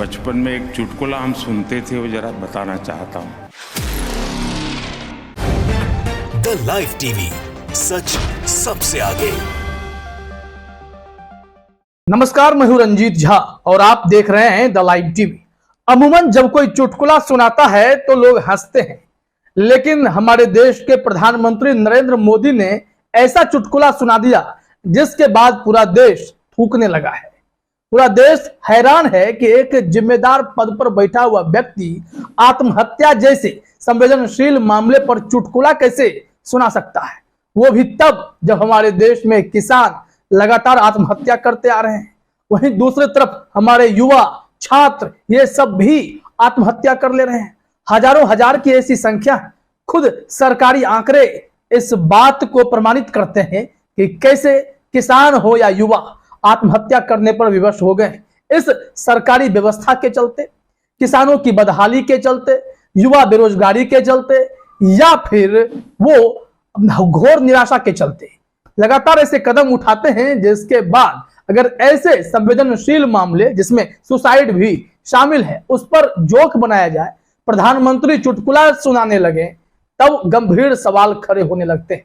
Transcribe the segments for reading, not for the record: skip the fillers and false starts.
बचपन में एक चुटकुला हम सुनते थे, वो जरा बताना चाहता हूँ। द लाइव टीवी, सच सबसे आगे। नमस्कार, मैं हूं रंजीत झा और आप देख रहे हैं द लाइव टीवी। अमूमन जब कोई चुटकुला सुनाता है तो लोग हंसते हैं, लेकिन हमारे देश के प्रधानमंत्री नरेंद्र मोदी ने ऐसा चुटकुला सुना दिया जिसके बाद पूरा देश थूकने लगा है। पूरा देश हैरान है कि एक जिम्मेदार पद पर बैठा हुआ व्यक्ति आत्महत्या जैसे संवेदनशील मामले पर चुटकुला कैसे सुना सकता है, वो भी तब जब हमारे देश में किसान लगातार आत्महत्या करते आ रहे हैं। वहीं दूसरी तरफ हमारे युवा छात्र ये सब भी आत्महत्या कर ले रहे हैं। हजारों हजार की ऐसी संख्या है। खुद सरकारी आंकड़े इस बात को प्रमाणित करते हैं कि कैसे किसान हो या युवा आत्महत्या करने पर विवश हो गए। इस सरकारी व्यवस्था के चलते, किसानों की बदहाली के चलते, युवा बेरोजगारी के चलते या फिर वो घोर निराशा के चलते लगातार ऐसे कदम उठाते हैं, जिसके बाद अगर ऐसे संवेदनशील मामले जिसमें सुसाइड भी शामिल है उस पर जोक बनाया जाए, प्रधानमंत्री चुटकुला सुनाने लगे, तब गंभीर सवाल खड़े होने लगते हैं।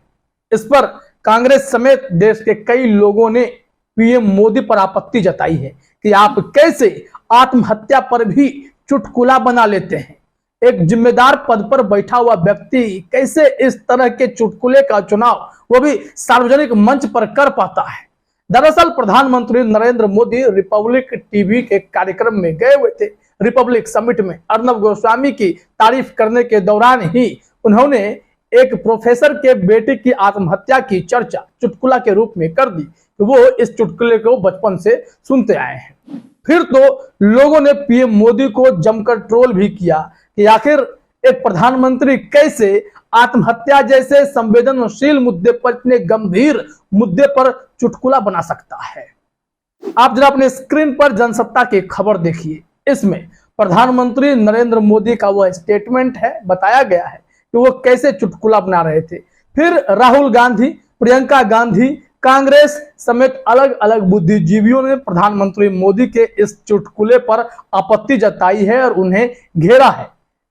इस पर कांग्रेस समेत देश के कई लोगों ने पीएम मोदी पर आपत्ति जताई है कि आप कैसे आत्महत्या पर भी चुटकुला बना लेते हैं। एक जिम्मेदार पद पर बैठा हुआ व्यक्ति कैसे इस तरह के चुटकुले का चुनाव वो भी सार्वजनिक मंच पर कर पाता है। दरअसल प्रधानमंत्री नरेंद्र मोदी रिपब्लिक टीवी के कार्यक्रम में गए हुए थे। रिपब्लिक समिट में अर्नब गोस्वामी की तारीफ करने के दौरान ही उन्होंने एक प्रोफेसर के बेटे की आत्महत्या की चर्चा चुटकुला के रूप में कर दी। वो इस चुटकुले को बचपन से सुनते आए हैं। फिर तो लोगों ने पीएम मोदी को जमकर ट्रोल भी किया कि आखिर एक प्रधानमंत्री कैसे आत्महत्या जैसे संवेदनशील मुद्दे पर, इतने गंभीर मुद्दे पर चुटकुला बना सकता है। आप जरा अपने स्क्रीन पर जनसत्ता की खबर देखिए। इसमें प्रधानमंत्री नरेंद्र मोदी का वो स्टेटमेंट है, बताया गया है कि वो कैसे चुटकुला बना रहे थे। फिर राहुल गांधी, प्रियंका गांधी, कांग्रेस समेत अलग अलग बुद्धिजीवियों ने प्रधानमंत्री मोदी के इस चुटकुले पर आपत्ति जताई है और उन्हें घेरा है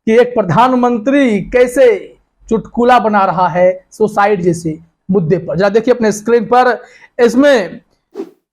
कि एक प्रधानमंत्री कैसे चुटकुला बना रहा है सुसाइड जैसे मुद्दे पर। जरा देखिए अपने स्क्रीन पर। इसमें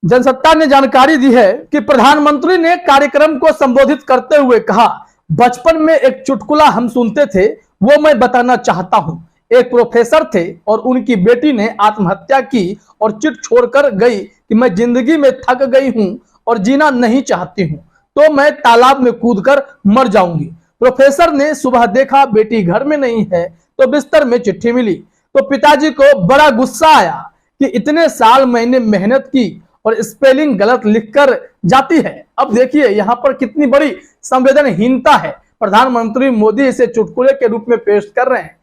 जनसत्ता ने जानकारी दी है कि प्रधानमंत्री ने कार्यक्रम को संबोधित करते हुए कहा, बचपन में एक चुटकुला हम सुनते थे, वो मैं बताना चाहता हूं। एक प्रोफेसर थे और उनकी बेटी ने आत्महत्या की और चिट छोड़कर गई कि मैं जिंदगी में थक गई हूं और जीना नहीं चाहती हूं, तो मैं तालाब में कूदकर मर जाऊंगी। प्रोफेसर ने सुबह देखा बेटी घर में नहीं है तो बिस्तर में चिट्ठी मिली, तो पिताजी को बड़ा गुस्सा आया कि इतने साल मैंने मेहनत की और स्पेलिंग गलत लिखकर जाती है। अब देखिए यहाँ पर कितनी बड़ी संवेदनहीनता है। प्रधानमंत्री मोदी इसे चुटकुले के रूप में पेश कर रहे हैं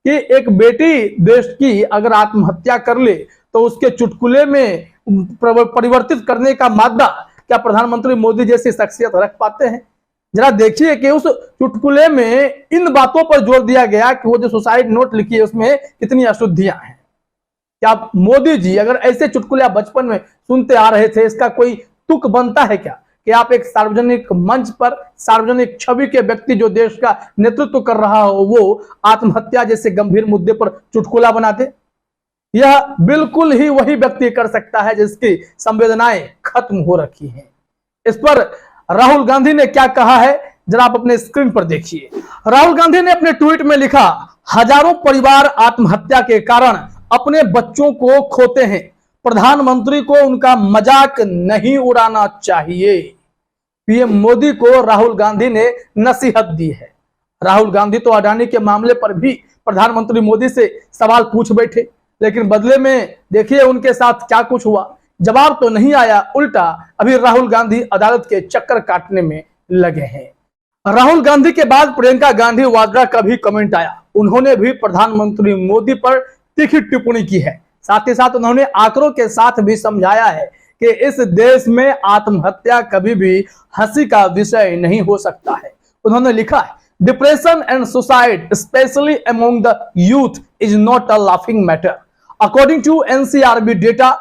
कि एक बेटी देश की अगर आत्महत्या कर ले तो उसके चुटकुले में परिवर्तित करने का मादा क्या प्रधानमंत्री मोदी जैसी शख्सियत रख पाते हैं। जरा देखिए कि उस चुटकुले में इन बातों पर जोर दिया गया कि वो जो सुसाइड नोट लिखी है उसमें कितनी अशुद्धियां हैं। क्या मोदी जी अगर ऐसे चुटकुले बचपन में सुनते आ रहे थे, इसका कोई तुक बनता है क्या कि आप एक सार्वजनिक मंच पर सार्वजनिक छवि के व्यक्ति जो देश का नेतृत्व कर रहा हो वो आत्महत्या जैसे गंभीर मुद्दे पर चुटकुला बनाते? यह बिल्कुल ही वही व्यक्ति कर सकता है जिसकी संवेदनाएं खत्म हो रखी हैं। इस पर राहुल गांधी ने क्या कहा है जरा आप अपने स्क्रीन पर देखिए। राहुल गांधी ने अपने ट्वीट में लिखा, हजारों परिवार आत्महत्या के कारण अपने बच्चों को खोते हैं। प्रधानमंत्री को उनका मजाक नहीं उड़ाना चाहिए। पीएम मोदी को राहुल गांधी ने नसीहत दी है। राहुल गांधी तो अडानी के मामले पर भी प्रधानमंत्री मोदी से सवाल पूछ बैठे, लेकिन बदले में देखिए उनके साथ क्या कुछ हुआ। जवाब तो नहीं आया, उल्टा अभी राहुल गांधी अदालत के चक्कर काटने में लगे हैं। राहुल गांधी के बाद प्रियंका गांधी वाड्रा का भी कमेंट आया। उन्होंने भी प्रधानमंत्री मोदी पर तीखी टिप्पणी की है। साथ ही साथ उन्होंने आंकड़ों के साथ भी समझाया है कि इस देश में आत्महत्या कभी भी हंसी का विषय नहीं हो सकता है। उन्होंने लिखा है, depression and suicide specially among the youth is not a laughing matter. According to NCRB data,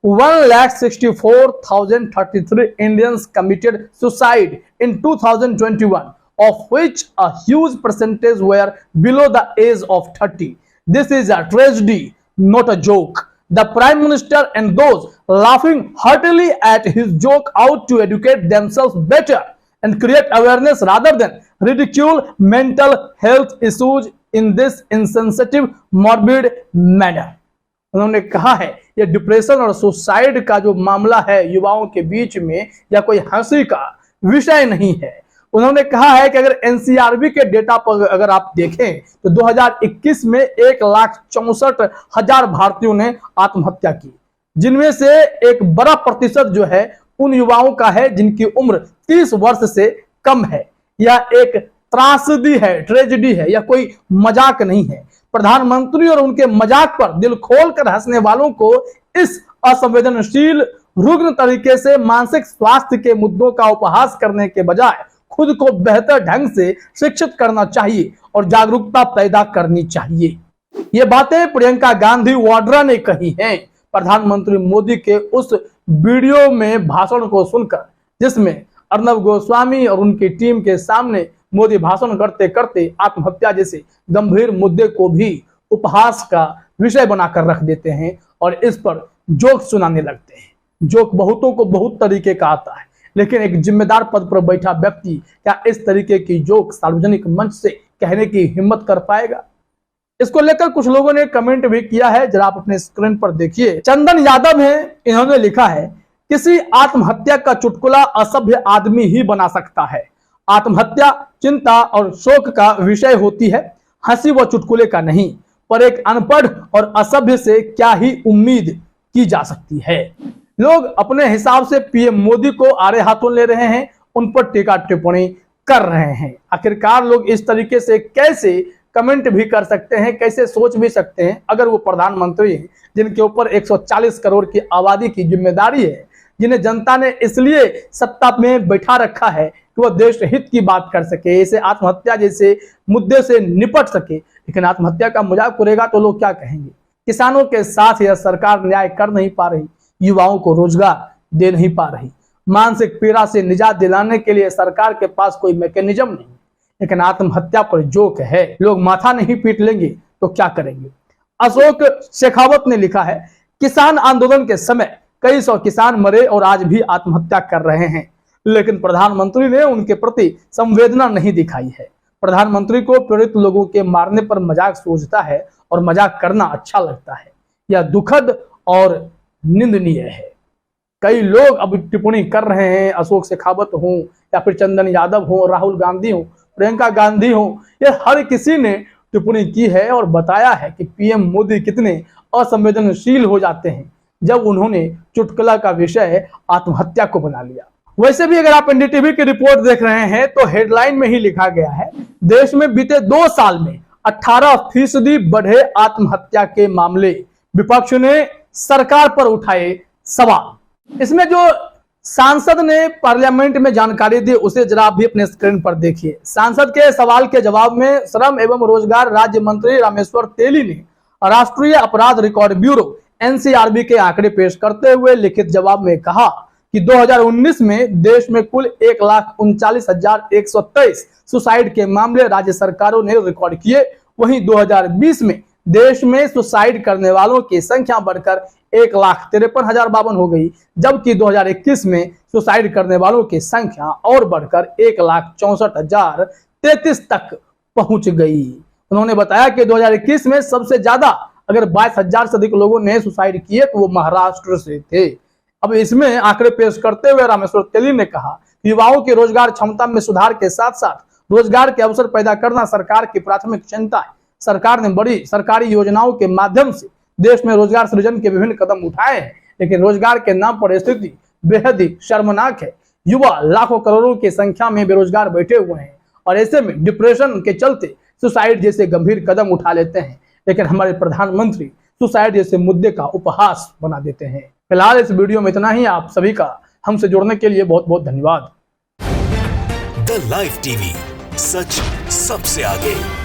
1,64,033 Indians committed suicide in 2021, of which a huge percentage were below the age of 30. This is a tragedy, not a joke. The Prime Minister and those laughing heartily at his joke out to educate themselves better and create awareness rather than ridicule mental health issues in this insensitive, morbid manner. उन्होंने कहा है ये depression और suicide का जो मामला है युवाओं के बीच में या कोई हंसी का विषय नहीं है। उन्होंने कहा है कि अगर एनसीआरबी के डेटा पर अगर आप देखें तो 2021 में 1,64,000 भारतीयों ने आत्महत्या की, जिनमें से एक बड़ा प्रतिशत जो है उन युवाओं का है जिनकी उम्र 30 वर्ष से कम है। यह एक त्रासदी है, ट्रेजेडी है, यह कोई मजाक नहीं है। प्रधानमंत्री और उनके मजाक पर दिल खोलकर हंसने वालों को इस असंवेदनशील रुग्ण तरीके से मानसिक स्वास्थ्य के मुद्दों का उपहास करने के बजाय खुद को बेहतर ढंग से शिक्षित करना चाहिए और जागरूकता पैदा करनी चाहिए। ये बातें प्रियंका गांधी वाड्रा ने कही हैं प्रधानमंत्री मोदी के उस वीडियो में भाषण को सुनकर, जिसमें अर्नब गोस्वामी और उनकी टीम के सामने मोदी भाषण करते करते आत्महत्या जैसे गंभीर मुद्दे को भी उपहास का विषय बनाकर रख देते हैं और इस पर जोक सुनाने लगते हैं। जोक बहुतों को बहुत तरीके का आता है, लेकिन एक जिम्मेदार पद पर बैठा व्यक्ति क्या इस तरीके की जोक सार्वजनिक मंच से कहने की हिम्मत कर पाएगा? इसको लेकर कुछ लोगों ने कमेंट भी किया है, जरा आप अपने स्क्रीन पर देखिए। चंदन यादव है, इन्होंने लिखा है किसी आत्महत्या का चुटकुला असभ्य आदमी ही बना सकता है। आत्महत्या चिंता और शोक का विषय होती है, हंसी व चुटकुले का नहीं। पर एक अनपढ़ और असभ्य से क्या ही उम्मीद की जा सकती है। लोग अपने हिसाब से पीएम मोदी को आड़े हाथों ले रहे हैं, उन पर टीका टिप्पणी कर रहे हैं। आखिरकार लोग इस तरीके से कैसे कमेंट भी कर सकते हैं, कैसे सोच भी सकते हैं अगर वो प्रधानमंत्री हैं जिनके ऊपर 140 करोड़ की आबादी की जिम्मेदारी है, जिन्हें जनता ने इसलिए सत्ता में बैठा रखा है कि वह देश हित की बात कर सके, इसे आत्महत्या जैसे मुद्दे से निपट सके। लेकिन आत्महत्या का मजाक उड़ेगा तो लोग क्या कहेंगे? किसानों के साथ यह सरकार न्याय कर नहीं पा रही, युवाओं को रोजगार दे नहीं पा रही, मानसिक पीड़ा से निजात दिलाने के लिए सरकार के पास कोई मैकेनिज्म नहीं। लेकिन आत्महत्या पर जोक है, लोग माथा नहीं पीट लेंगे तो क्या करेंगे? अशोक शेखावत ने लिखा है किसान आंदोलन के समय कई सौ किसान मरे और आज भी आत्महत्या कर रहे हैं, लेकिन प्रधानमंत्री ने उनके प्रति संवेदना नहीं दिखाई है। प्रधानमंत्री को पीड़ित लोगों के मारने पर मजाक सूझता है और मजाक करना अच्छा लगता है। यह दुखद और निंदनीय है। कई लोग अब टिप्पणी कर रहे हैं, अशोक शेखावत हो या फिर चंदन यादव हो, राहुल गांधी हो, प्रियंका गांधी हो, ये हर किसी ने टिप्पणी की है और बताया है कि पीएम मोदी कितने असंवेदनशील हो जाते हैं जब उन्होंने चुटकुला का विषय आत्महत्या को बना लिया। वैसे भी अगर आप एनडीटीवी की रिपोर्ट देख रहे हैं तो हेडलाइन में ही लिखा गया है देश में बीते 2 साल में 18% बढ़े आत्महत्या के मामले, विपक्ष ने सरकार पर उठाए सवाल। इसमें जो सांसद ने पार्लियामेंट में जानकारी दी उसे जरा आप भी अपने स्क्रीन पर देखिए। सांसद के सवाल के जवाब में श्रम एवं रोजगार राज्य मंत्री रामेश्वर तेली ने राष्ट्रीय अपराध रिकॉर्ड ब्यूरो एनसीआरबी के आंकड़े पेश करते हुए लिखित जवाब में कहा कि 2019 में देश में कुल 1,39,123 सुसाइड के मामले राज्य सरकारों ने रिकॉर्ड किए। वहीं 2020 में देश में सुसाइड करने वालों की संख्या बढ़कर 1,53,052 हो गई, जबकि 2021 में सुसाइड करने वालों की संख्या और बढ़कर 1,64,033 तक पहुंच गई। उन्होंने बताया कि 2021 में सबसे ज्यादा अगर 22,000 से अधिक लोगों ने सुसाइड किए तो वो महाराष्ट्र से थे। अब इसमें आंकड़े पेश करते हुए रामेश्वर तेली ने कहा कि युवाओं की रोजगार क्षमता में सुधार के साथ साथ रोजगार के अवसर पैदा करना सरकार की प्राथमिक चिंता है। सरकार ने बड़ी सरकारी योजनाओं के माध्यम से देश में रोजगार सृजन के विभिन्न कदम उठाए हैं, लेकिन रोजगार के नाम पर स्थिति बेहद ही शर्मनाक है। युवा लाखों करोड़ों की संख्या में बेरोजगार बैठे हुए हैं और ऐसे में डिप्रेशन के चलते सुसाइड जैसे गंभीर कदम उठा लेते हैं, लेकिन हमारे प्रधानमंत्री सुसाइड जैसे मुद्दे का उपहास बना देते हैं। फिलहाल इस वीडियो में इतना ही। आप सभी का हमसे जुड़ने के लिए बहुत बहुत धन्यवाद। द लाइव टीवी, सच सबसे आगे।